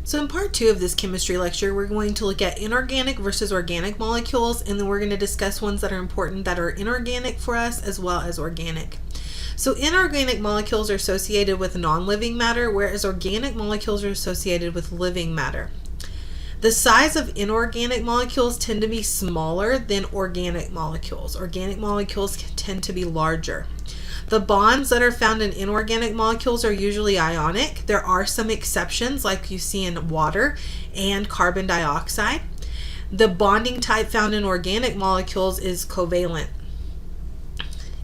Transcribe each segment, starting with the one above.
So in part 2 of this chemistry lecture, we're going to look at inorganic versus organic molecules, and then we're going to discuss ones that are important that are inorganic for us as well as organic. So inorganic molecules are associated with non-living matter, whereas organic molecules are associated with living matter. The size of inorganic molecules tend to be smaller than organic molecules. Organic molecules tend to be larger. The bonds that are found in inorganic molecules are usually ionic. There are some exceptions like you see in water and carbon dioxide. The bonding type found in organic molecules is covalent.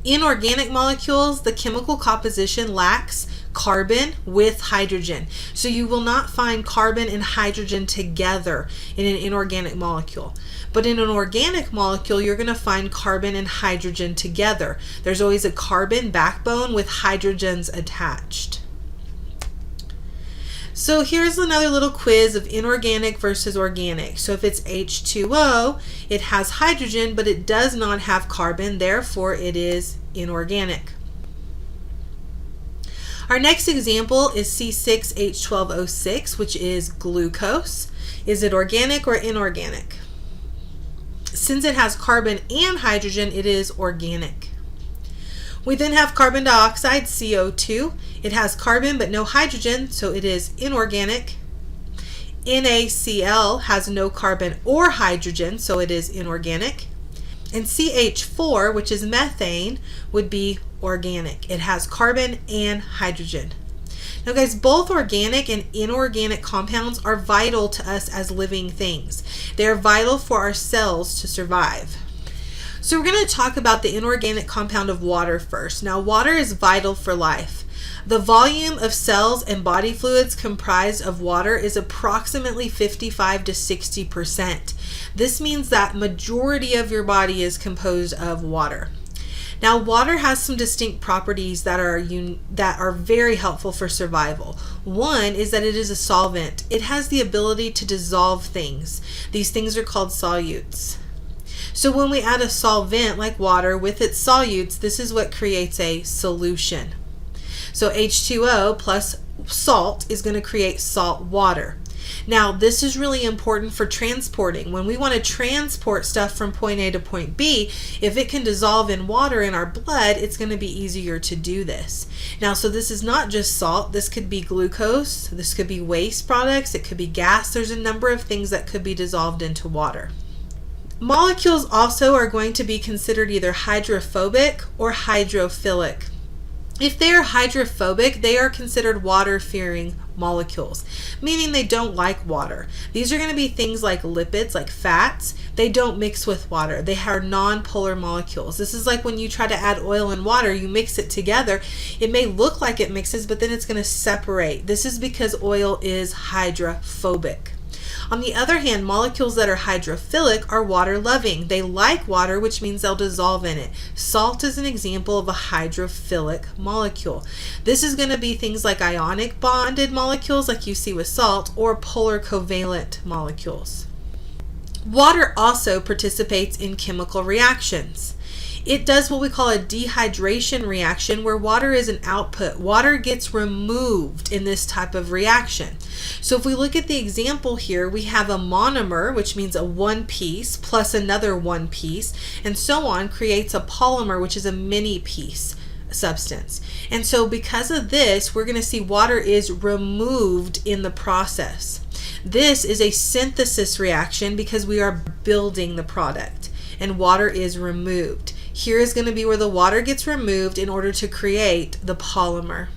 In organic molecules, the chemical composition lacks carbon with hydrogen. So you will not find carbon and hydrogen together in an inorganic molecule. But in an organic molecule, you're going to find carbon and hydrogen together. There's always a carbon backbone with hydrogens attached. So here's another little quiz of inorganic versus organic. So if it's H2O, it has hydrogen, but it does not have carbon, therefore it is inorganic. Our next example is C6H12O6, which is glucose. Is it organic or inorganic? Since it has carbon and hydrogen, it is organic. We then have carbon dioxide, CO2. It has carbon but no hydrogen, so it is inorganic. NaCl has no carbon or hydrogen, so it is inorganic. And CH4, which is methane, would be organic. It has carbon and hydrogen. Now guys, both organic and inorganic compounds are vital to us as living things. They are vital for our cells to survive. So we're going to talk about the inorganic compound of water first. Now water is vital for life. The volume of cells and body fluids comprised of water is approximately 55 to 60%. This means that majority of your body is composed of water. Now water has some distinct properties that are very helpful for survival. One is that it is a solvent. It has the ability to dissolve things. These things are called solutes. So when we add a solvent like water with its solutes, this is what creates a solution. So H2O plus salt is going to create salt water. Now this is really important for transporting. When we want to transport stuff from point A to point B, if it can dissolve in water in our blood, it's going to be easier to do this. Now, so this is not just salt. This could be glucose. This could be waste products. It could be gas. There's a number of things that could be dissolved into water. Molecules also are going to be considered either hydrophobic or hydrophilic. If they are hydrophobic, they are considered water-fearing molecules, meaning they don't like water. These are going to be things like lipids, like fats. They don't mix with water. They are non-polar molecules. This is like when you try to add oil and water, you mix it together. It may look like it mixes, but then it's going to separate. This is because oil is hydrophobic. On the other hand, molecules that are hydrophilic are water-loving. They like water, which means they'll dissolve in it. Salt is an example of a hydrophilic molecule. This is going to be things like ionic bonded molecules like you see with salt, or polar covalent molecules. Water also participates in chemical reactions. It does what we call a dehydration reaction, where water is an output. Water gets removed in this type of reaction. So if we look at the example here, we have a monomer, which means a one piece plus another one piece, and so on, creates a polymer, which is a many piece substance. And so because of this, we're going to see water is removed in the process. This is a synthesis reaction because we are building the product, and water is removed. Here is going to be where the water gets removed in order to create the polymer.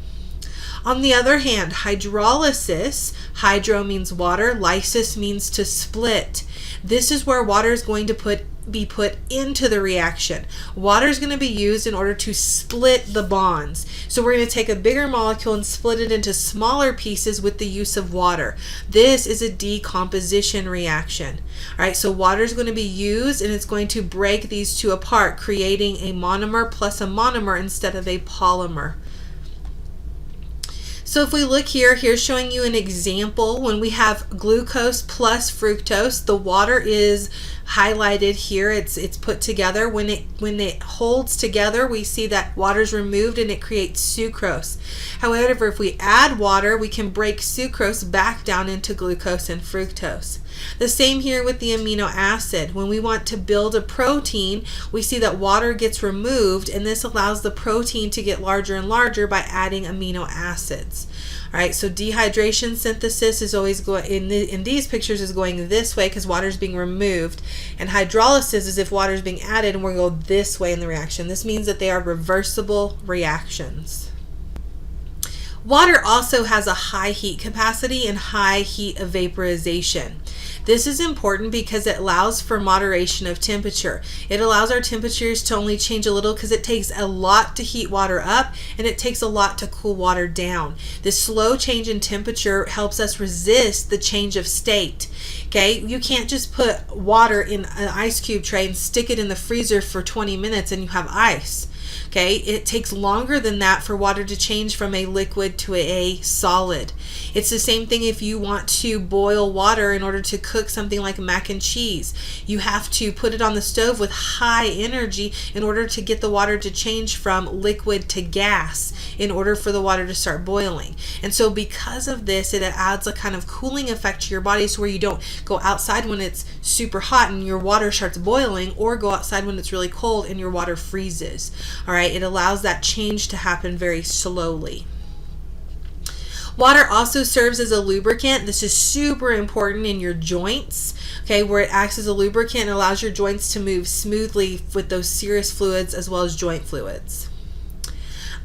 On the other hand, hydrolysis, hydro means water, lysis means to split. This is where water is going to be put into the reaction. Water is going to be used in order to split the bonds. So we're going to take a bigger molecule and split it into smaller pieces with the use of water. This is a decomposition reaction. All right, so water is going to be used and it's going to break these two apart, creating a monomer plus a monomer instead of a polymer. So if we look here, here's showing you an example. When we have glucose plus fructose, the water is highlighted here. It's put together. When it holds together, we see that water's removed and it creates sucrose. However, if we add water, we can break sucrose back down into glucose and fructose. The same here with the amino acid. When we want to build a protein, we see that water gets removed, and this allows the protein to get larger and larger by adding amino acids. All right, so dehydration synthesis is always going in these pictures is going this way because water is being removed, and hydrolysis is if water is being added and we're going to go this way in the reaction. This means that they are reversible reactions. Water also has a high heat capacity and high heat of vaporization. This is important because it allows for moderation of temperature. It allows our temperatures to only change a little because it takes a lot to heat water up and it takes a lot to cool water down. This slow change in temperature helps us resist the change of state. Okay, you can't just put water in an ice cube tray and stick it in the freezer for 20 minutes and you have ice. Okay, it takes longer than that for water to change from a liquid to a solid. It's the same thing if you want to boil water in order to cook something like mac and cheese. You have to put it on the stove with high energy in order to get the water to change from liquid to gas in order for the water to start boiling. And so because of this, it adds a kind of cooling effect to your body, so where you don't go outside when it's super hot and your water starts boiling, or go outside when it's really cold and your water freezes. All right, it allows that change to happen very slowly. Water also serves as a lubricant. This is super important in your joints, okay, where it acts as a lubricant and allows your joints to move smoothly with those serous fluids as well as joint fluids.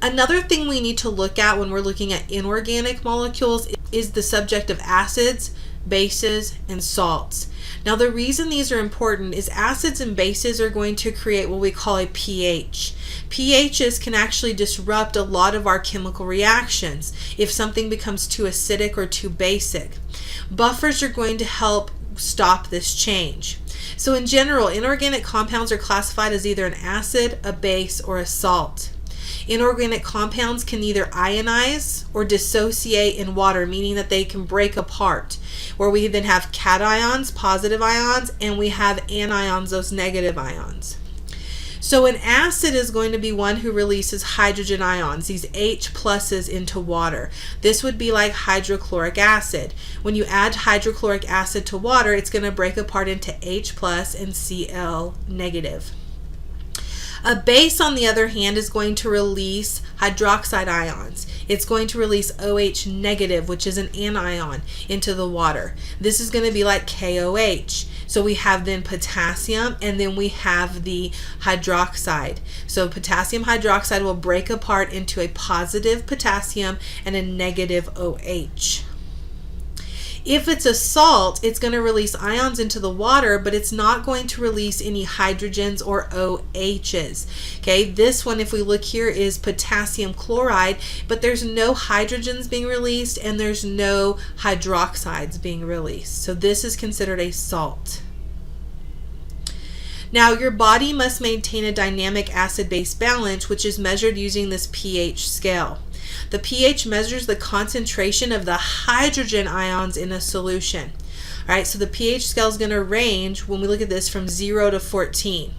Another thing we need to look at when we're looking at inorganic molecules is the subject of acids, bases, and salts. Now, the reason these are important is acids and bases are going to create what we call a pH. pHs can actually disrupt a lot of our chemical reactions if something becomes too acidic or too basic. Buffers are going to help stop this change. So in general, inorganic compounds are classified as either an acid, a base, or a salt. Inorganic compounds can either ionize or dissociate in water, meaning that they can break apart, where we then have cations, positive ions, and we have anions, those negative ions. So an acid is going to be one who releases hydrogen ions, these H pluses, into water. This would be like hydrochloric acid. When you add hydrochloric acid to water, it's going to break apart into H plus and Cl negative. A base, on the other hand, is going to release hydroxide ions. It's going to release OH negative, which is an anion, into the water. This is going to be like KOH. So we have then potassium, and then we have the hydroxide. So potassium hydroxide will break apart into a positive potassium and a negative OH. If it's a salt, it's going to release ions into the water, but it's not going to release any hydrogens or OHs. Okay, this one, if we look here, is potassium chloride, but there's no hydrogens being released and there's no hydroxides being released. So this is considered a salt. Now, your body must maintain a dynamic acid-base balance, which is measured using this pH scale. The pH measures the concentration of the hydrogen ions in a solution. All right, so the pH scale is going to range, when we look at this, from 0 to 14.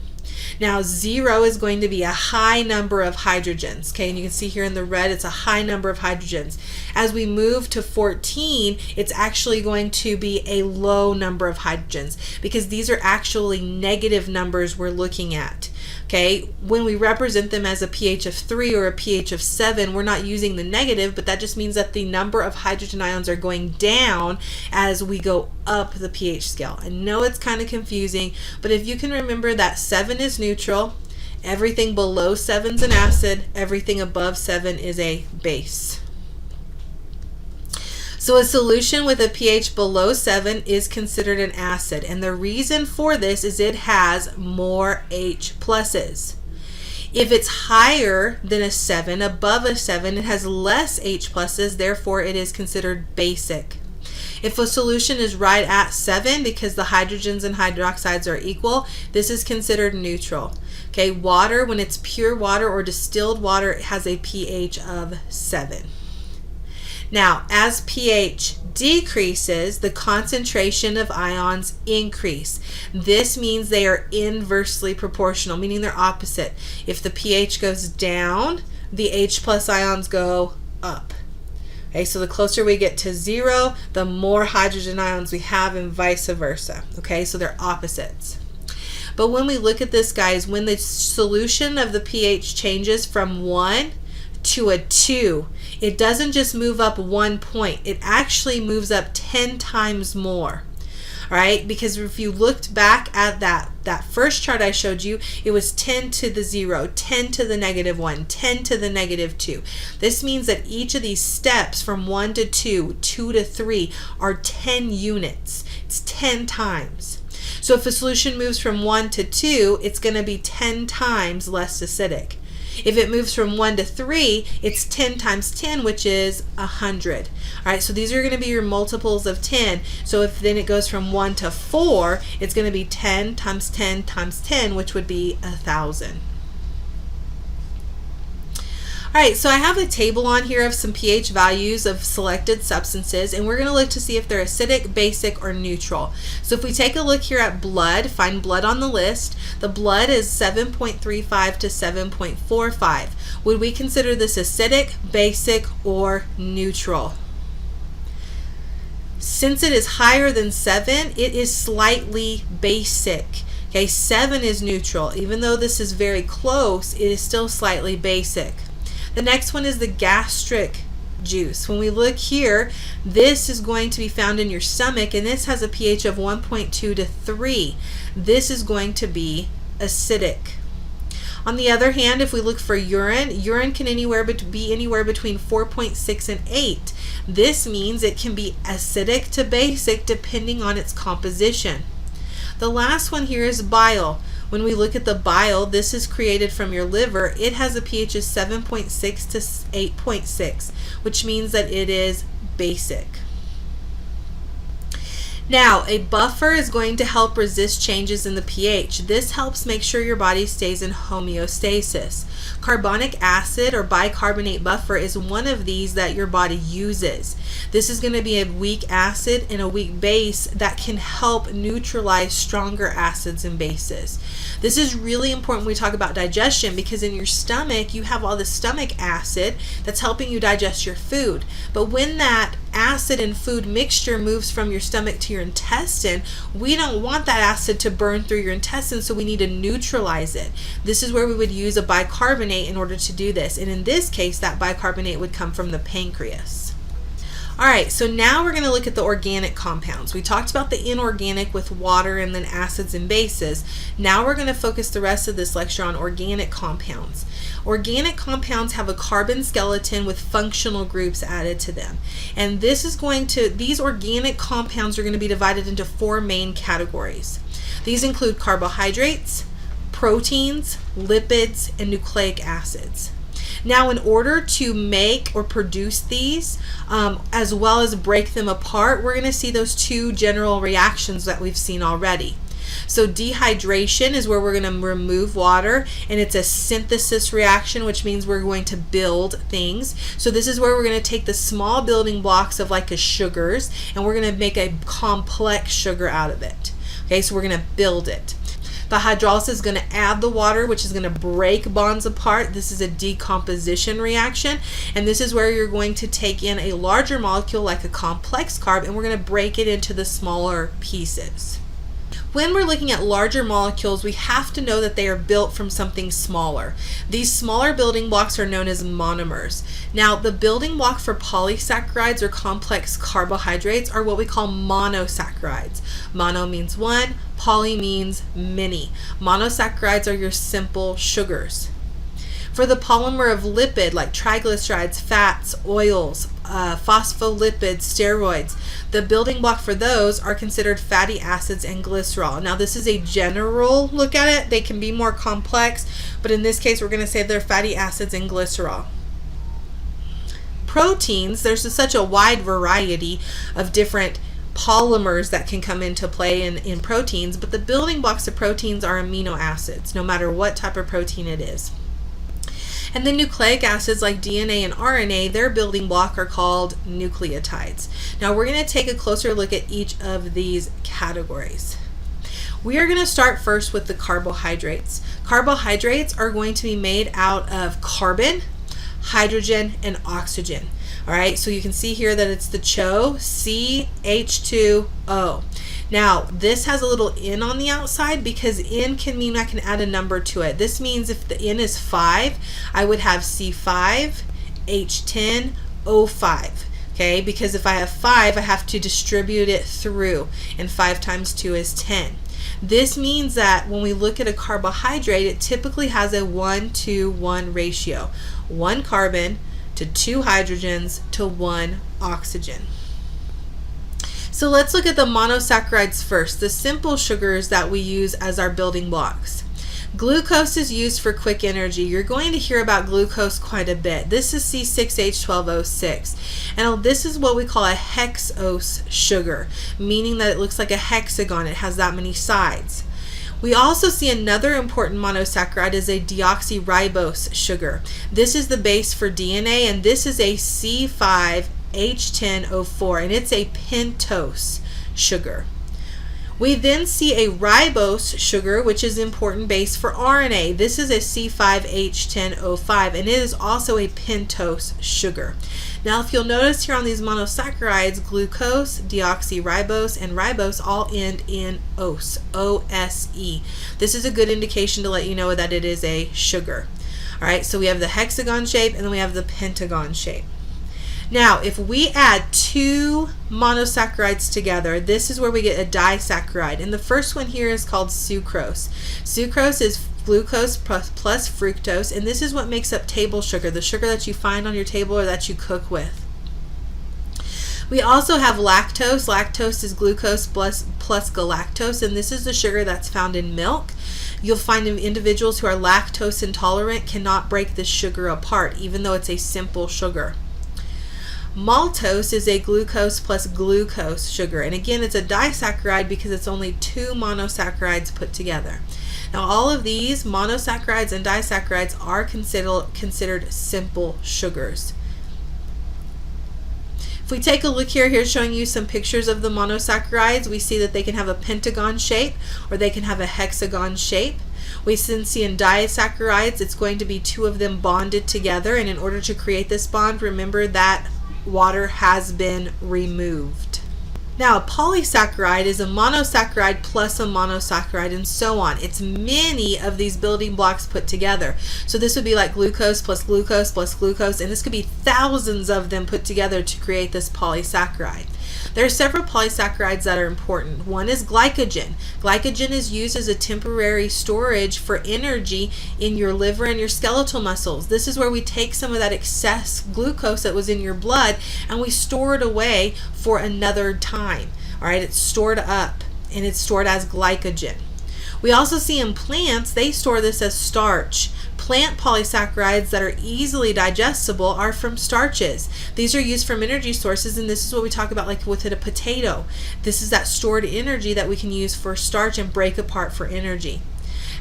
Now, 0 is going to be a high number of hydrogens, okay, and you can see here in the red, it's a high number of hydrogens. As we move to 14, it's actually going to be a low number of hydrogens, because these are actually negative numbers we're looking at. Okay, when we represent them as a pH of 3 or a pH of 7, we're not using the negative, but that just means that the number of hydrogen ions are going down as we go up the pH scale. I know it's kind of confusing, but if you can remember that 7 is neutral, everything below 7 is an acid, everything above 7 is a base. So a solution with a pH below 7 is considered an acid, and the reason for this is it has more H pluses. If it's higher than a 7, above a 7, it has less H pluses, therefore it is considered basic. If a solution is right at 7, because the hydrogens and hydroxides are equal, this is considered neutral. Okay, water, when it's pure water or distilled water, it has a pH of 7. Now, as pH decreases, the concentration of ions increase. This means they are inversely proportional, meaning they're opposite. If the pH goes down, the H plus ions go up. Okay, so the closer we get to 0, the more hydrogen ions we have, and vice versa. Okay, so they're opposites. But when we look at this, guys, when the solution of the pH changes from 1 to a 2, it doesn't just move up 1 point, it actually moves up 10 times more. All right, because if you looked back at that first chart I showed you, it was 10 to the 0, 10 to the -1, 10 to the -2. This means that each of these steps from 1 to 2, 2 to 3 are 10 units. It's 10 times. So if a solution moves from 1 to 2, it's going to be 10 times less acidic. If it moves from 1 to 3, it's 10 times 10, which is 100. All right, so these are going to be your multiples of 10. So if then it goes from 1 to 4, it's going to be 10 times 10 times 10, which would be 1,000. All right, so I have a table on here of some pH values of selected substances, and we're going to look to see if they're acidic, basic, or neutral. So if we take a look here at blood, find blood on the list. The blood is 7.35 to 7.45. Would we consider this acidic, basic, or neutral? Since it is higher than 7, it is slightly basic. Okay, 7 is neutral. Even though this is very close, it is still slightly basic. The next one is the gastric juice. When we look here, this is going to be found in your stomach, and this has a pH of 1.2 to 3. This is going to be acidic. On the other hand, if we look for urine, urine can be anywhere between 4.6 and 8. This means it can be acidic to basic depending on its composition. The last one here is bile. When we look at the bile, this is created from your liver. It has a pH of 7.6 to 8.6, which means that it is basic. Now, a buffer is going to help resist changes in the pH. This helps make sure your body stays in homeostasis. Carbonic acid or bicarbonate buffer is one of these that your body uses. This is going to be a weak acid and a weak base that can help neutralize stronger acids and bases. This is really important when we talk about digestion, because in your stomach you have all the stomach acid that's helping you digest your food. But when that acid and food mixture moves from your stomach to your intestine, we don't want that acid to burn through your intestine, so we need to neutralize it. This is where we would use a bicarbonate in order to do this, and in this case that bicarbonate would come from the pancreas. Alright, so now we're going to look at the organic compounds. We talked about the inorganic with water and then acids and bases. Now we're going to focus the rest of this lecture on organic compounds. Organic compounds have a carbon skeleton with functional groups added to them. And these organic compounds are going to be divided into 4 main categories. These include carbohydrates, proteins, lipids, and nucleic acids. Now, in order to make or produce these, as well as break them apart, we're going to see those 2 general reactions that we've seen already. So dehydration is where we're going to remove water, and it's a synthesis reaction, which means we're going to build things. So this is where we're going to take the small building blocks of like a sugars, and we're going to make a complex sugar out of it. Okay, so we're going to build it. The hydrolysis is going to add the water, which is going to break bonds apart. This is a decomposition reaction, and this is where you're going to take in a larger molecule like a complex carb, and we're going to break it into the smaller pieces. When we're looking at larger molecules, we have to know that they are built from something smaller. These smaller building blocks are known as monomers. Now, the building block for polysaccharides or complex carbohydrates are what we call monosaccharides. Mono means one, poly means many. Monosaccharides are your simple sugars. For the polymer of lipid, like triglycerides, fats, oils, phospholipids, steroids, the building block for those are considered fatty acids and glycerol. Now, this is a general look at it. They can be more complex, but in this case, we're going to say they're fatty acids and glycerol. Proteins, there's such a wide variety of different polymers that can come into play in proteins, but the building blocks of proteins are amino acids, no matter what type of protein it is. And the nucleic acids like DNA and RNA, their building block are called nucleotides. Now we're going to take a closer look at each of these categories. We are going to start first with the carbohydrates. Carbohydrates are going to be made out of carbon, hydrogen, and oxygen. All right, so you can see here that it's the CHO, CH2O. Now, this has a little N on the outside because N can mean I can add a number to it. This means if the N is 5, I would have C5, H10, O5. Okay, because if I have 5, I have to distribute it through, and 5 times 2 is 10. This means that when we look at a carbohydrate, it typically has a 1-to-1 ratio. 1 carbon to 2 hydrogens to 1 oxygen. So let's look at the monosaccharides first, the simple sugars that we use as our building blocks. Glucose is used for quick energy. You're going to hear about glucose quite a bit. This is C6H12O6. And this is what we call a hexose sugar, meaning that it looks like a hexagon. It has that many sides. We also see another important monosaccharide is a deoxyribose sugar. This is the base for DNA, and this is a C5H10O4, and it's a pentose sugar. We then see a ribose sugar, which is an important base for RNA. This is a C5H10O5, and it is also a pentose sugar. Now, if you'll notice here on these monosaccharides, glucose, deoxyribose, and ribose all end in ose, O-S-E. This is a good indication to let you know that it is a sugar. All right, so we have the hexagon shape, and then we have the pentagon shape. Now, if we add 2 monosaccharides together, this is where we get a disaccharide. And the first one here is called sucrose. Sucrose is glucose plus fructose, and this is what makes up table sugar, the sugar that you find on your table or that you cook with. We also have lactose. Lactose is glucose plus galactose, and this is the sugar that's found in milk. You'll find individuals who are lactose intolerant cannot break this sugar apart, even though it's a simple sugar. Maltose is a glucose plus glucose sugar, and again it's a disaccharide because it's only 2 monosaccharides put together. Now all of these monosaccharides and disaccharides are considered simple sugars. If we take a look here, here's showing you some pictures of the monosaccharides. We see that they can have a pentagon shape or they can have a hexagon shape. We then see in disaccharides it's going to be 2 of them bonded together, and in order to create this bond, remember that water has been removed. Now, a polysaccharide is a monosaccharide plus a monosaccharide, and so on. It's many of these building blocks put together. So this would be like glucose plus glucose plus glucose, and this could be thousands of them put together to create this polysaccharide. There are several polysaccharides that are important. One is glycogen. Glycogen is used as a temporary storage for energy in your liver and your skeletal muscles. This is where we take some of that excess glucose that was in your blood and we store it away for another time. All right, it's stored up and it's stored as glycogen. We also see in plants, they store this as starch. Plant polysaccharides that are easily digestible are from starches. These are used from energy sources, and this is what we talk about like with a potato. This is that stored energy that we can use for starch and break apart for energy.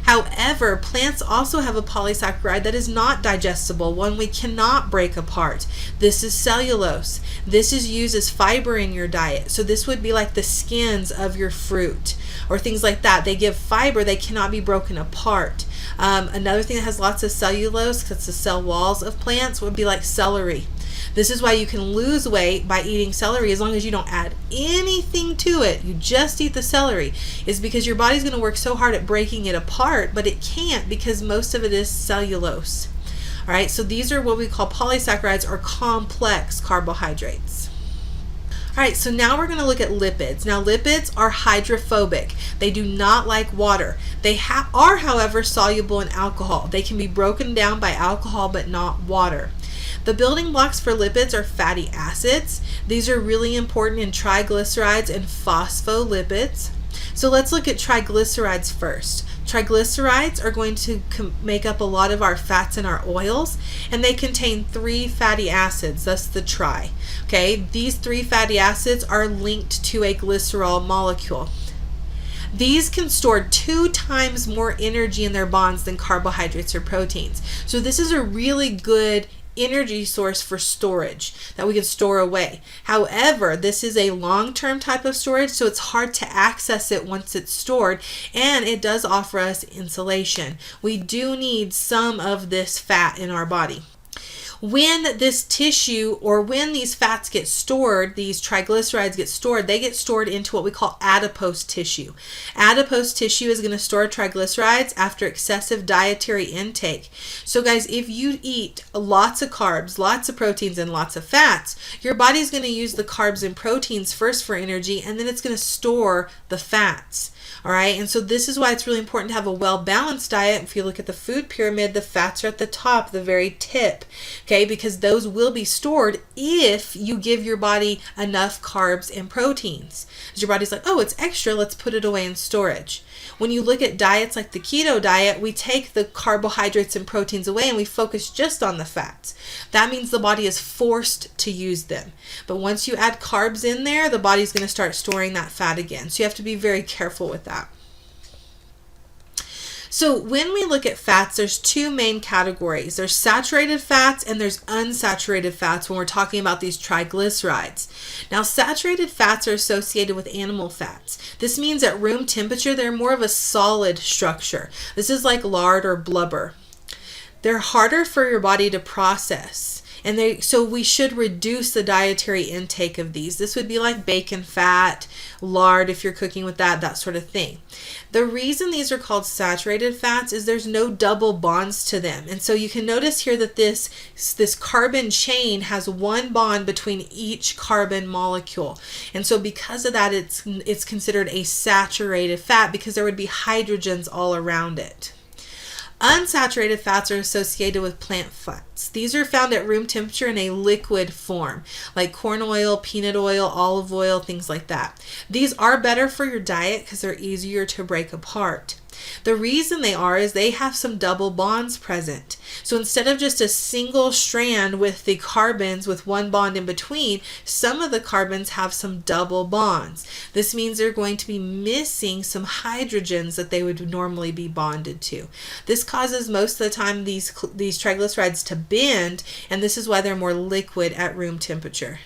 However, plants also have a polysaccharide that is not digestible, one we cannot break apart. This is cellulose. This is used as fiber in your diet. So this would be like the skins of your fruit or things like that. They give fiber, they cannot be broken apart. Another thing that has lots of cellulose, because it's the cell walls of plants, would be like celery. This is why you can lose weight by eating celery as long as you don't add anything to it. You just eat the celery. It's because your body's going to work so hard at breaking it apart, but it can't because most of it is cellulose. All right, so these are what we call polysaccharides or complex carbohydrates. All right, so now we're going to look at lipids. Now, lipids are hydrophobic. They do not like water. They are, however, soluble in alcohol. They can be broken down by alcohol, but not water. The building blocks for lipids are fatty acids. These are really important in triglycerides and phospholipids. So let's look at triglycerides first. Triglycerides are going to make up a lot of our fats and our oils, and they contain 3 fatty acids, thus the tri. Okay, these 3 fatty acids are linked to a glycerol molecule. These can store 2 times more energy in their bonds than carbohydrates or proteins. So this is a really good energy source for storage that we can store away. However, this is a long-term type of storage, so it's hard to access it once it's stored, and it does offer us insulation. We do need some of this fat in our body. When this tissue, or when these fats get stored, these triglycerides get stored, they get stored into what we call adipose tissue. Adipose tissue is going to store triglycerides after excessive dietary intake. So guys, if you eat lots of carbs, lots of proteins, and lots of fats, your body's going to use the carbs and proteins first for energy, and then it's going to store the fats. All right, and so this is why it's really important to have a well-balanced diet. If you look at the food pyramid, the fats are at the top, the very tip, okay, because those will be stored if you give your body enough carbs and proteins. Because your body's like, oh, it's extra, let's put it away in storage. When you look at diets like the keto diet, we take the carbohydrates and proteins away and we focus just on the fats. That means the body is forced to use them. But once you add carbs in there, the body's going to start storing that fat again. So you have to be very careful with that. So when we look at fats, there's 2 main categories. There's saturated fats and there's unsaturated fats when we're talking about these triglycerides. Now, saturated fats are associated with animal fats. This means at room temperature, they're more of a solid structure. This is like lard or blubber. They're harder for your body to process. And so we should reduce the dietary intake of these. This would be like bacon fat, lard if you're cooking with that sort of thing. The reason these are called saturated fats is there's no double bonds to them. And so you can notice here that this carbon chain has 1 bond between each carbon molecule. And so because of that, it's considered a saturated fat because there would be hydrogens all around it. Unsaturated fats are associated with plant fats. These are found at room temperature in a liquid form, like corn oil, peanut oil, olive oil, things like that. These are better for your diet because they're easier to break apart. The reason they are is they have some double bonds present. So instead of just a single strand with the carbons with 1 bond in between, some of the carbons have some double bonds. This means they're going to be missing some hydrogens that they would normally be bonded to. This causes most of the time these triglycerides to bend, and this is why they're more liquid at room temperature.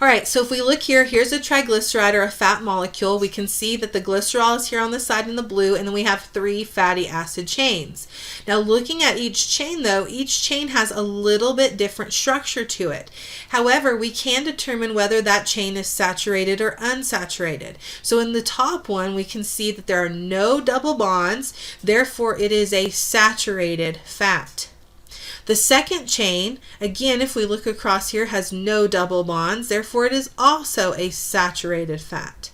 All right, so if we look here, here's a triglyceride or a fat molecule. We can see that the glycerol is here on the side in the blue, and then we have 3 fatty acid chains. Now looking at each chain though, each chain has a little bit different structure to it. However, we can determine whether that chain is saturated or unsaturated. So in the top one, we can see that there are no double bonds, therefore it is a saturated fat. The second chain, again, if we look across here, has no double bonds, therefore it is also a saturated fat.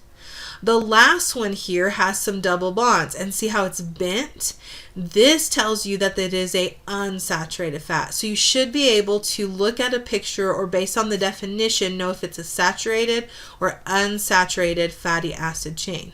The last one here has some double bonds, and see how it's bent? This tells you that it is a unsaturated fat. So you should be able to look at a picture or based on the definition know if it's a saturated or unsaturated fatty acid chain.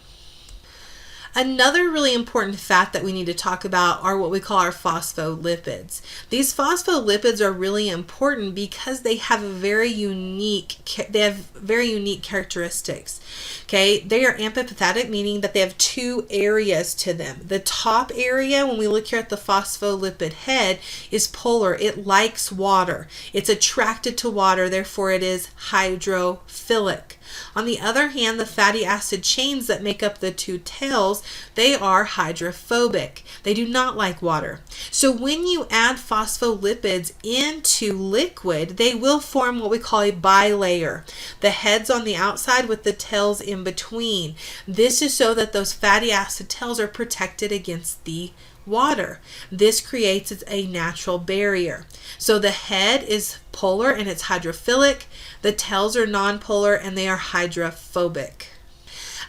Another really important fat that we need to talk about are what we call our phospholipids. These phospholipids are really important because they have very unique characteristics. Okay, they are amphipathetic, meaning that they have 2 areas to them. The top area, when we look here at the phospholipid head, is polar. It likes water. It's attracted to water, therefore it is hydrophilic. On the other hand, the fatty acid chains that make up the 2 tails, they are hydrophobic. They do not like water. So when you add phospholipids into liquid, they will form what we call a bilayer. The head's on the outside with the tails in between. This is so that those fatty acid tails are protected against the water. This creates a natural barrier. So the head is polar and it's hydrophilic. The tails are nonpolar and they are hydrophobic.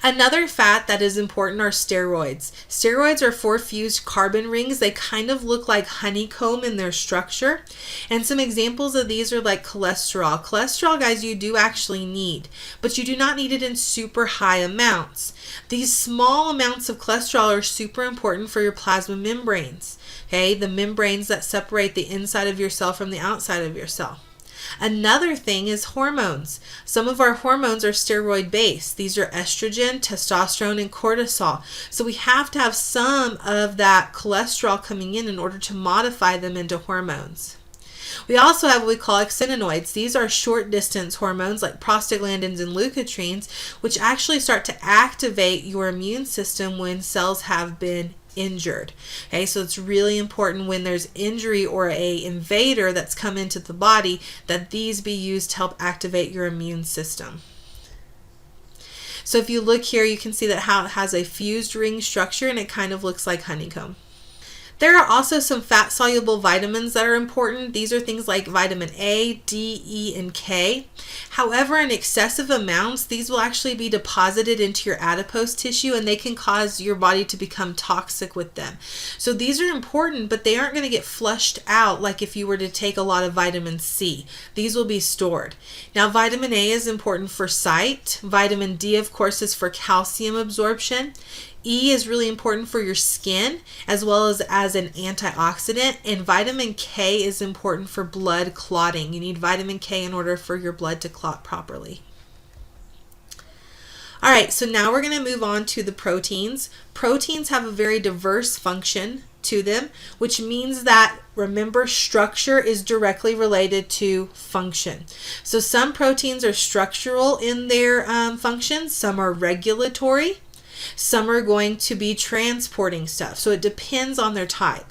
Another fat that is important are steroids. Steroids are 4 fused carbon rings. They kind of look like honeycomb in their structure. And some examples of these are like cholesterol. Cholesterol, guys, you do actually need, but you do not need it in super high amounts. These small amounts of cholesterol are super important for your plasma membranes. Okay, the membranes that separate the inside of your cell from the outside of your cell. Another thing is hormones. Some of our hormones are steroid based. These are estrogen, testosterone, and cortisol. So we have to have some of that cholesterol coming in order to modify them into hormones. We also have what we call exeninoids. These are short distance hormones like prostaglandins and leukotrienes, which actually start to activate your immune system when cells have been injured. Okay, so it's really important when there's injury or a invader that's come into the body that these be used to help activate your immune system. So if you look here, you can see that how it has a fused ring structure and it kind of looks like honeycomb. There are also some fat-soluble vitamins that are important. These are things like vitamin A, D, E, and K. However, in excessive amounts, these will actually be deposited into your adipose tissue and they can cause your body to become toxic with them. So these are important, but they aren't going to get flushed out like if you were to take a lot of vitamin C. These will be stored. Now, vitamin A is important for sight. Vitamin D, of course, is for calcium absorption. E is really important for your skin as well as an antioxidant, and vitamin K is important for blood clotting. You need vitamin K in order for your blood to clot properly. All right, so now we're going to move on to the proteins. Proteins have a very diverse function to them, which means that, remember, structure is directly related to function. So some proteins are structural in their functions, some are regulatory, some are going to be transporting stuff. So it depends on their type.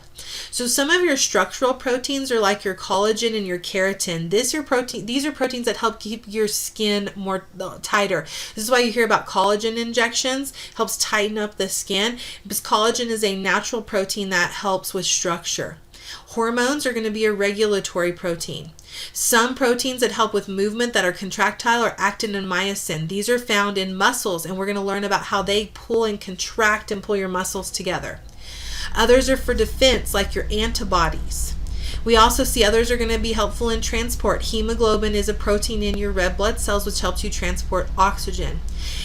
So some of your structural proteins are like your collagen and your keratin. These are proteins that help keep your skin more tighter. This is why you hear about collagen injections. It helps tighten up the skin because collagen is a natural protein that helps with structure. Hormones are going to be a regulatory protein. Some proteins that help with movement that are contractile are actin and myosin. These are found in muscles, and we're going to learn about how they pull and contract and pull your muscles together. Others are for defense, like your antibodies. We also see others are going to be helpful in transport. Hemoglobin is a protein in your red blood cells which helps you transport oxygen.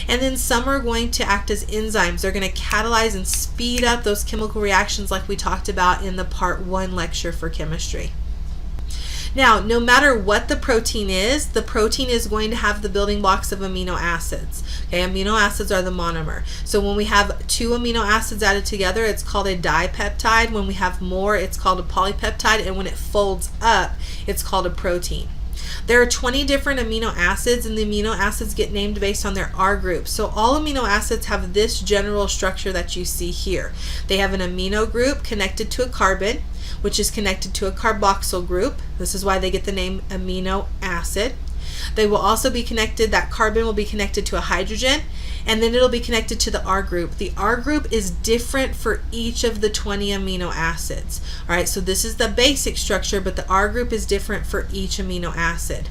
And then some are going to act as enzymes. They're going to catalyze and speed up those chemical reactions like we talked about in the part 1 lecture for chemistry. Now, no matter what the protein is going to have the building blocks of amino acids. Okay, amino acids are the monomer. So when we have 2 amino acids added together, it's called a dipeptide. When we have more, it's called a polypeptide. And when it folds up, it's called a protein. There are 20 different amino acids, and the amino acids get named based on their R group. So all amino acids have this general structure that you see here. They have an amino group connected to a carbon, which is connected to a carboxyl group. This is why they get the name amino acid. They will also be connected, that carbon will be connected to a hydrogen, and then it'll be connected to the R group. The R group is different for each of the 20 amino acids. All right, so this is the basic structure, but the R group is different for each amino acid.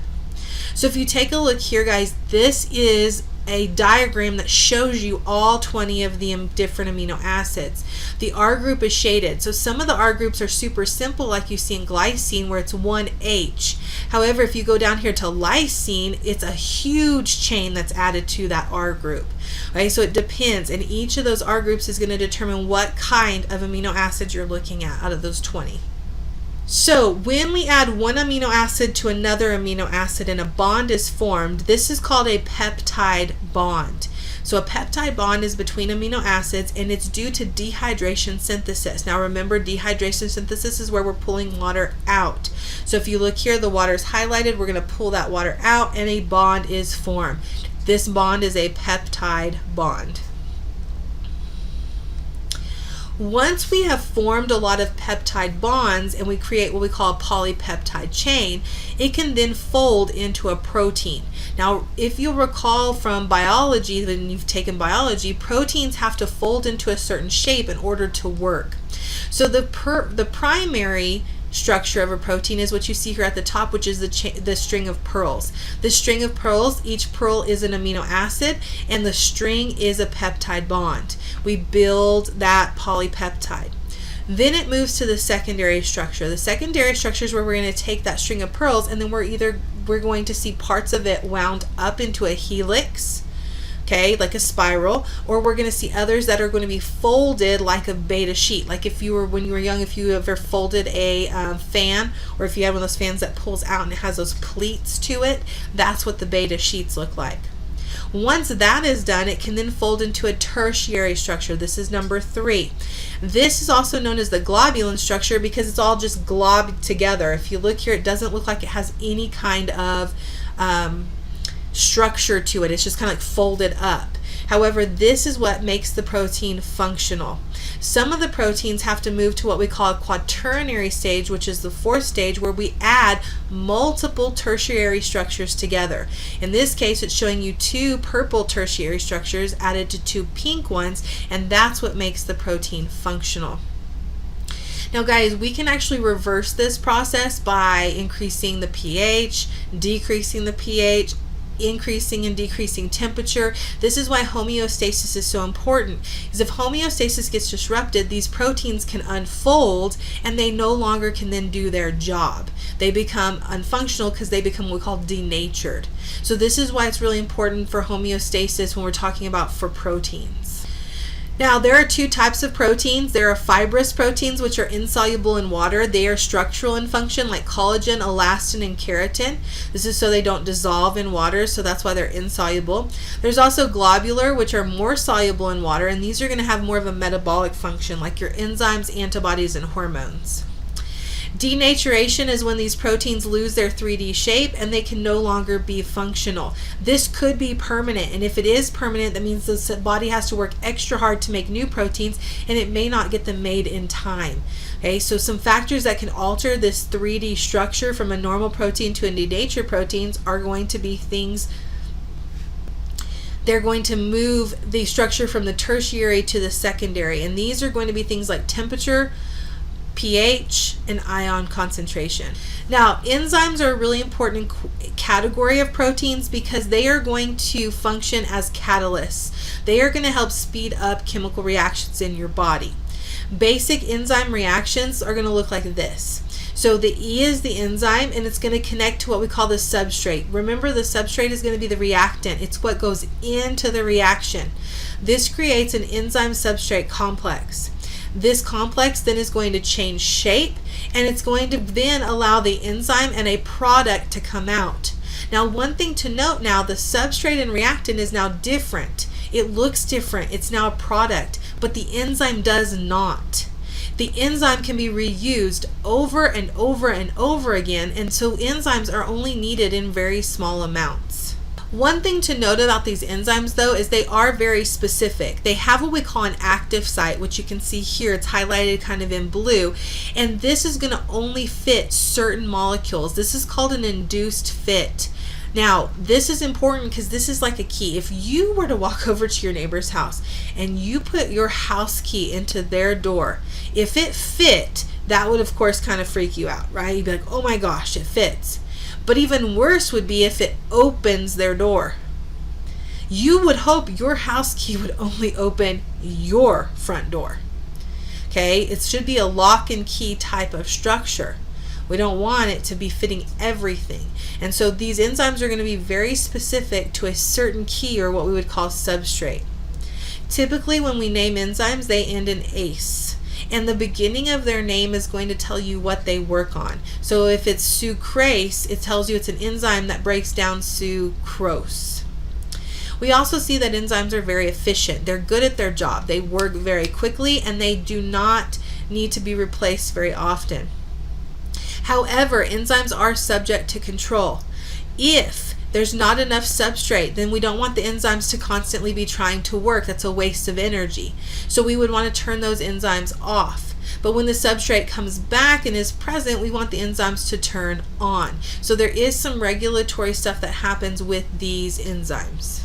So if you take a look here, guys, this is a diagram that shows you all 20 of the different amino acids. The R group is shaded. So some of the R groups are super simple, like you see in glycine, where it's 1H. However, if you go down here to lysine, it's a huge chain that's added to that R group. Okay, so it depends, and each of those R groups is going to determine what kind of amino acid you're looking at out of those 20. So when we add one amino acid to another amino acid and a bond is formed, this is called a peptide bond. So a peptide bond is between amino acids, and it's due to dehydration synthesis. Now remember, dehydration synthesis is where we're pulling water out. So if you look here, the water is highlighted. We're going to pull that water out and a bond is formed. This bond is a peptide bond. Once we have formed a lot of peptide bonds and we create what we call a polypeptide chain, it can then fold into a protein. Now, if you'll recall from biology, when you've taken biology, proteins have to fold into a certain shape in order to work. So the primary structure of a protein is what you see here at the top, which is the string of pearls. The string of pearls, each pearl is an amino acid, and the string is a peptide bond. We build that polypeptide. Then it moves to the secondary structure. The secondary structure is where we're going to take that string of pearls, and then we're going to see parts of it wound up into a helix. okay, like a spiral, or we're going to see others that are going to be folded like a beta sheet. Like if you were, when you were young, if you ever folded a fan, or if you had one of those fans that pulls out and it has those pleats to it, that's what the beta sheets look like. Once that is done, it can then fold into a tertiary structure. This is number 3. This is also known as the globulin structure because it's all just globbed together. If you look here, it doesn't look like it has any kind of structure to it. It's just kind of like folded up. However, this is what makes the protein functional. Some of the proteins have to move to what we call a quaternary stage, which is the 4th stage, where we add multiple tertiary structures together. In this case, it's showing you 2 purple tertiary structures added to 2 pink ones, and that's what makes the protein functional. Now guys, we can actually reverse this process by increasing the pH, decreasing the pH, increasing and decreasing temperature. This is why homeostasis is so important, is if homeostasis gets disrupted, these proteins can unfold and they no longer can then do their job. They become unfunctional because they become what we call denatured. So this is why it's really important for homeostasis when we're talking about for proteins. Now, there are 2 types of proteins. There are fibrous proteins, which are insoluble in water. They are structural in function, like collagen, elastin, and keratin. This is so they don't dissolve in water, so that's why they're insoluble. There's also globular, which are more soluble in water, and these are going to have more of a metabolic function, like your enzymes, antibodies, and hormones. Denaturation is when these proteins lose their 3D shape and they can no longer be functional. This could be permanent, and if it is permanent, that means the body has to work extra hard to make new proteins, and it may not get them made in time. Okay, so some factors that can alter this 3D structure from a normal protein to a denatured proteins are going to be things. They're going to move the structure from the tertiary to the secondary, and these are going to be things like temperature, pH, and ion concentration. Now, enzymes are a really important category of proteins because they are going to function as catalysts. They are going to help speed up chemical reactions in your body. Basic enzyme reactions are going to look like this. So the E is the enzyme, and it's going to connect to what we call the substrate. Remember, the substrate is going to be the reactant. It's what goes into the reaction. This creates an enzyme substrate complex. This complex then is going to change shape, and it's going to then allow the enzyme and a product to come out. Now, one thing to note now, the substrate and reactant is now different. It looks different. It's now a product, but the enzyme does not. The enzyme can be reused over and over and over again, and so enzymes are only needed in very small amounts. One thing to note about these enzymes, though, is they are very specific. They have what we call an active site, which you can see here. It's highlighted kind of in blue, and this is going to only fit certain molecules. This is called an induced fit. Now, this is important because this is like a key. If you were to walk over to your neighbor's house and you put your house key into their door, if it fit, that would of course kind of freak you out, right? You'd be like, oh my gosh, it fits. But even worse would be if it opens their door. You would hope your house key would only open your front door. Okay, it should be a lock and key type of structure. We don't want it to be fitting everything. And so these enzymes are going to be very specific to a certain key, or what we would call substrate. Typically when we name enzymes, they end in ACE. And the beginning of their name is going to tell you what they work on. So if it's sucrase, it tells you it's an enzyme that breaks down sucrose. We also see that enzymes are very efficient. They're good at their job. They work very quickly, and they do not need to be replaced very often. However, enzymes are subject to control. If there's not enough substrate, then we don't want the enzymes to constantly be trying to work. That's a waste of energy. So we would want to turn those enzymes off. But when the substrate comes back and is present, we want the enzymes to turn on. So there is some regulatory stuff that happens with these enzymes.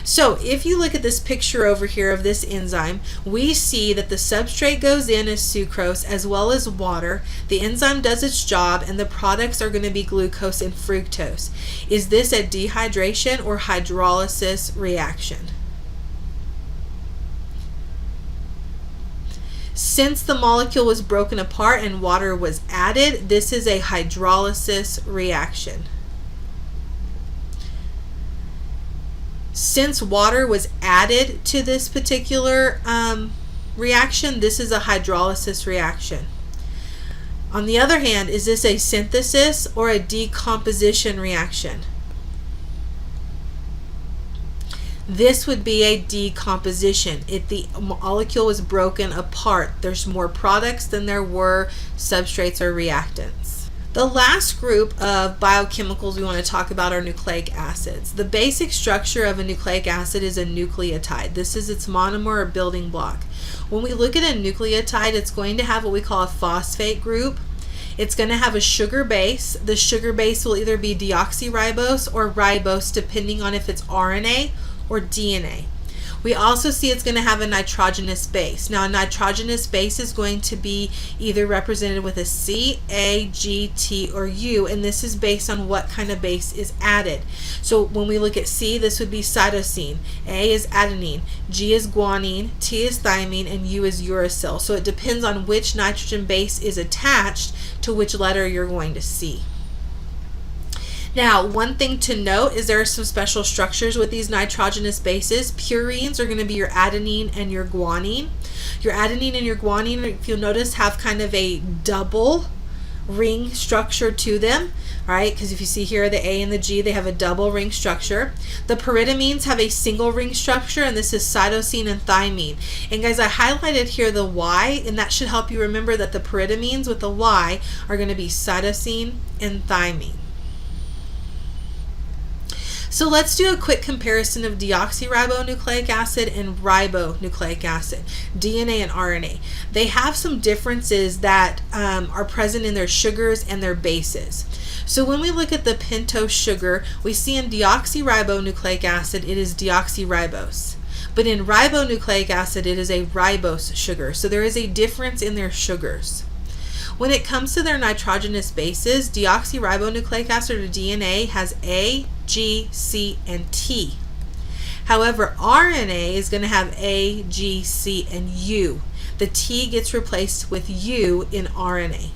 So if you look at this picture over here of this enzyme, we see that the substrate goes in as sucrose as well as water. The enzyme does its job, and the products are going to be glucose and fructose. Is this a dehydration or hydrolysis reaction? Since the molecule was broken apart and water was added, this is a hydrolysis reaction. Since water was added to this particular reaction, this is a hydrolysis reaction. On the other hand, is this a synthesis or a decomposition reaction? This would be a decomposition. If the molecule was broken apart, there's more products than there were substrates or reactants. The last group of biochemicals we want to talk about are nucleic acids. The basic structure of a nucleic acid is a nucleotide. This is its monomer or building block. When we look at a nucleotide, it's going to have what we call a phosphate group. It's going to have a sugar base. The sugar base will either be deoxyribose or ribose, depending on if it's RNA or DNA. We also see it's going to have a nitrogenous base. Now, a nitrogenous base is going to be either represented with a C, A, G, T, or U, and this is based on what kind of base is added. So when we look at C, this would be cytosine, A is adenine, G is guanine, T is thymine, and U is uracil. So it depends on which nitrogen base is attached to which letter you're going to see. Now, one thing to note is there are some special structures with these nitrogenous bases. Purines are going to be your adenine and your guanine. Your adenine and your guanine, if you'll notice, have kind of a double ring structure to them, right? Because if you see here the A and the G, they have a double ring structure. The pyridamines have a single ring structure, and this is cytosine and thymine. And guys, I highlighted here the Y, and that should help you remember that the pyridamines with the Y are going to be cytosine and thymine. So let's do a quick comparison of deoxyribonucleic acid and ribonucleic acid, DNA and RNA. They have some differences that are present in their sugars and their bases. So when we look at the pentose sugar, we see in deoxyribonucleic acid, it is deoxyribose. But in ribonucleic acid, it is a ribose sugar. So there is a difference in their sugars. When it comes to their nitrogenous bases, deoxyribonucleic acid or DNA has A, G, C, and T. However, RNA is going to have A, G, C, and U. The T gets replaced with U in RNA.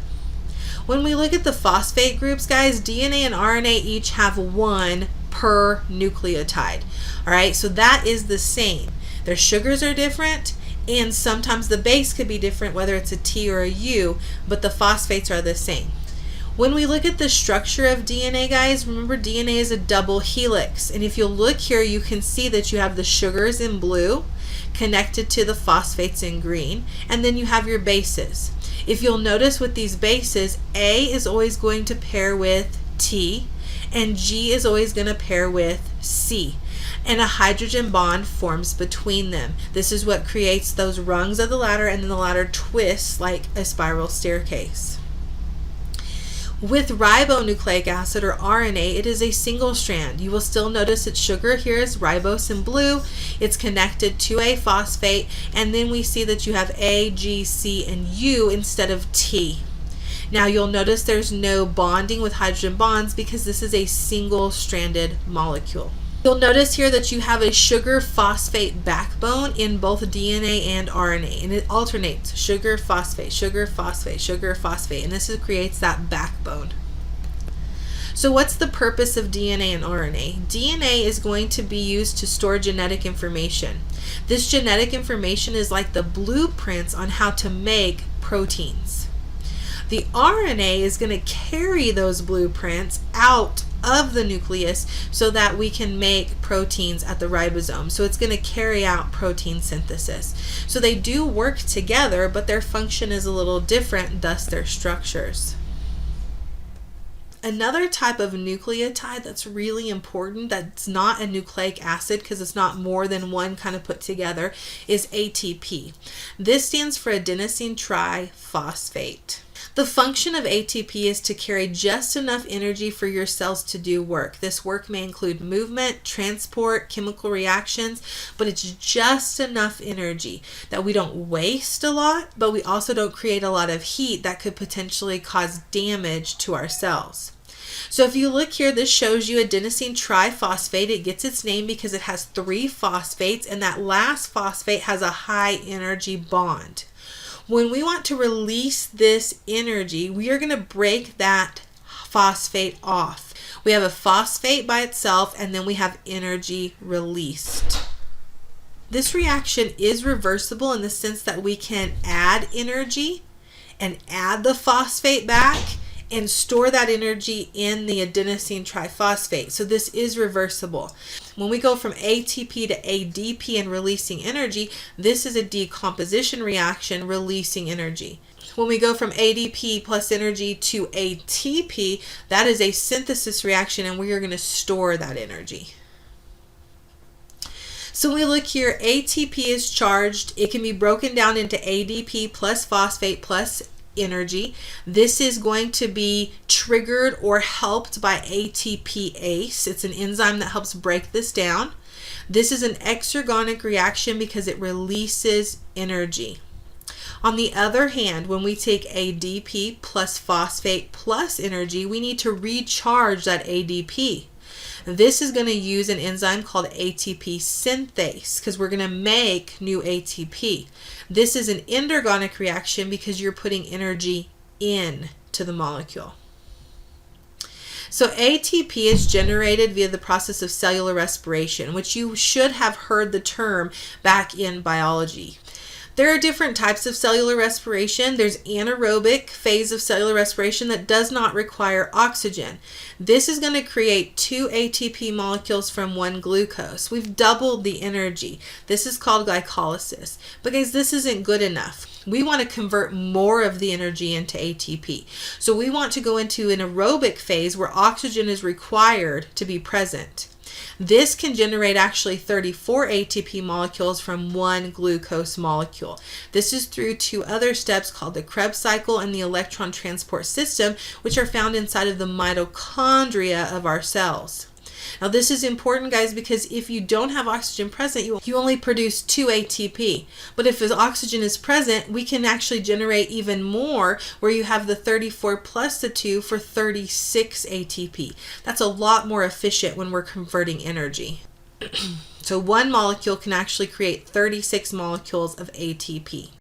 When we look at the phosphate groups, guys, DNA and RNA each have one per nucleotide. All right, so that is the same. Their sugars are different, and sometimes the base could be different, whether it's a T or a U, but the phosphates are the same. When we look at the structure of DNA, guys, remember DNA is a double helix. And if you'll look here, you can see that you have the sugars in blue connected to the phosphates in green, and then you have your bases. If you'll notice with these bases, A is always going to pair with T, and G is always going to pair with C. And a hydrogen bond forms between them. This is what creates those rungs of the ladder, and then the ladder twists like a spiral staircase. With ribonucleic acid or RNA, it is a single strand. You will still notice its sugar here is ribose in blue. It's connected to a phosphate, and then we see that you have A, G, C, and U instead of T. Now you'll notice there's no bonding with hydrogen bonds because this is a single-stranded molecule. You'll notice here that you have a sugar phosphate backbone in both DNA and RNA, and it alternates sugar phosphate, sugar phosphate, sugar phosphate, and this creates that backbone. So what's the purpose of DNA and RNA? DNA is going to be used to store genetic information. This genetic information is like the blueprints on how to make proteins. The RNA is going to carry those blueprints out of the nucleus so that we can make proteins at the ribosome. So it's going to carry out protein synthesis. So they do work together, but their function is a little different, thus their structures. Another type of nucleotide that's really important, that's not a nucleic acid because it's not more than one kind of put together, is ATP. This stands for adenosine triphosphate. The function of ATP is to carry just enough energy for your cells to do work. This work may include movement, transport, chemical reactions, but it's just enough energy that we don't waste a lot, but we also don't create a lot of heat that could potentially cause damage to our cells. So if you look here, this shows you adenosine triphosphate. It gets its name because it has 3 phosphates, and that last phosphate has a high energy bond. When we want to release this energy, we are going to break that phosphate off. We have a phosphate by itself, and then we have energy released. This reaction is reversible in the sense that we can add energy and add the phosphate back and store that energy in the adenosine triphosphate. So this is reversible. When we go from ATP to ADP and releasing energy, this is a decomposition reaction releasing energy. When we go from ADP plus energy to ATP, that is a synthesis reaction, and we are going to store that energy. So when we look here, ATP is charged. It can be broken down into ADP plus phosphate plus energy. This is going to be triggered or helped by ATPase. It's an enzyme that helps break this down. This is an exergonic reaction because it releases energy. On the other hand, when we take ADP plus phosphate plus energy, we need to recharge that ADP. This is going to use an enzyme called ATP synthase because we're going to make new ATP. This is an endergonic reaction because you're putting energy in to the molecule. So ATP is generated via the process of cellular respiration, which you should have heard the term back in biology. There are different types of cellular respiration. There's anaerobic phase of cellular respiration that does not require oxygen. This is going to create 2 ATP molecules from 1 glucose. We've doubled the energy. This is called glycolysis. But guys, this isn't good enough. We want to convert more of the energy into ATP. So we want to go into an aerobic phase where oxygen is required to be present. This can generate actually 34 ATP molecules from 1 glucose molecule. This is through 2 other steps called the Krebs cycle and the electron transport system, which are found inside of the mitochondria of our cells. Now this is important, guys, because if you don't have oxygen present, you only produce 2 ATP. But if oxygen is present, we can actually generate even more, where you have the 34 plus the 2 for 36 ATP. That's a lot more efficient when we're converting energy. So 1 molecule can actually create 36 molecules of ATP.